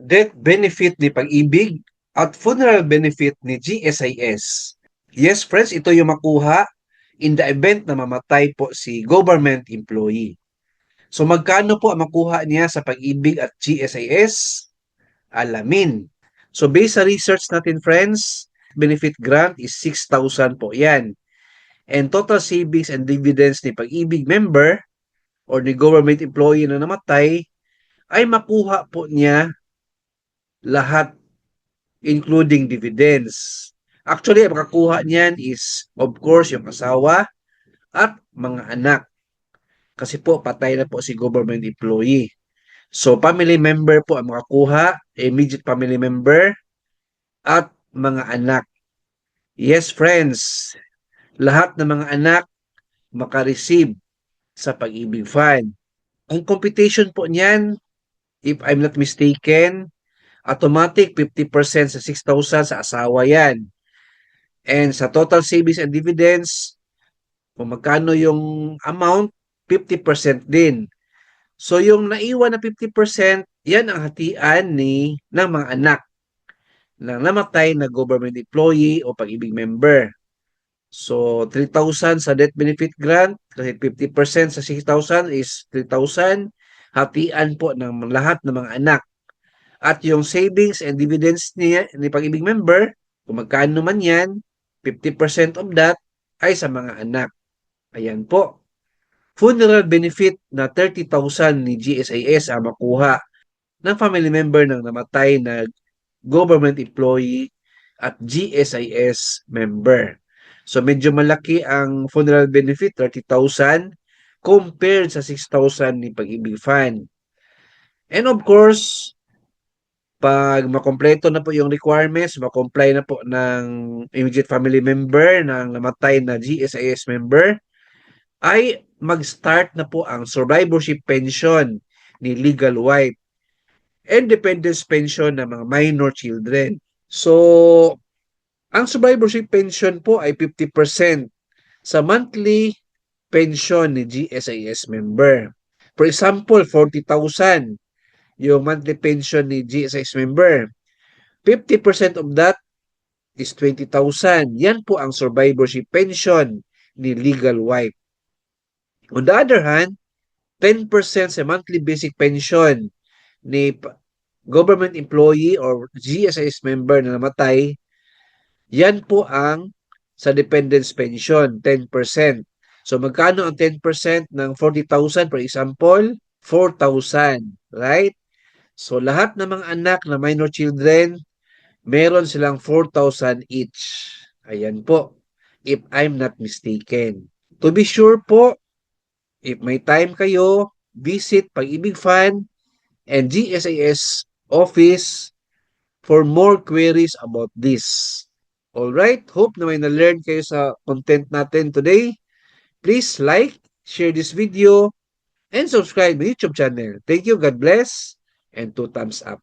death benefit ni Pag-ibig at funeral benefit ni GSIS. Yes, friends, ito yung makuha in the event na mamatay po si government employee. So magkano po ang makuha niya sa Pag-ibig at GSIS? Alamin. So based sa research natin, friends, benefit grant is 6,000 po yan. And total savings and dividends ni Pag-ibig member or ni government employee na namatay ay makuha po niya lahat including dividends. Actually, ang makakuha niyan is of course yung asawa at mga anak. Kasi po patay na po si government employee. So family member po ang makakuha, immediate family member at mga anak. Yes, friends, lahat ng mga anak makareceive sa Pag-ibig Fund. Ang computation po niyan, if I'm not mistaken, automatic 50% sa 6,000 sa asawa yan. And sa total savings and dividends, kung magkano yung amount, 50% din. So yung naiwan na 50%, yan ang hatian ng mga anak ng namatay na government employee o Pag-ibig member. So 3,000 sa death benefit grant, kasi 50% sa 6,000 is 3,000. Hatian po ng lahat ng mga anak. At yung savings and dividends niya ni Pag-ibig member, kung magkano man yan, 50% of that ay sa mga anak. Ayan po. Funeral benefit na 30,000 ni GSIS ang makuha ng family member ng namatay na government employee at GSIS member. So medyo malaki ang funeral benefit, 30,000 compared sa 6,000 ni Pag-ibig Fund. And of course, pag makompleto na po yung requirements, makomply na po ng immediate family member ng namatay na GSIS member, ay mag-start na po ang survivorship pension ni legal wife and dependence pension ng mga minor children. So, ang survivorship pension po ay 50% sa monthly pension ni GSIS member. For example, 40,000 yung monthly pension ni GSIS member. 50% of that is 20,000. Yan po ang survivorship pension ni legal wife. On the other hand, 10% sa monthly basic pension ni government employee or GSIS member na namatay, yan po ang sa dependence pension, 10%. So magkano ang 10% ng 40,000 for example? 4,000, right? So lahat ng mga anak na minor children, meron silang 4,000 each. Ayan po, if I'm not mistaken. To be sure po, if may time kayo, visit Pag-ibig Fund and GSIS office for more queries about this. Alright, hope na may na-learn kayo sa content natin today. Please like, share this video, and subscribe my YouTube channel. Thank you, God bless, and 2 thumbs up.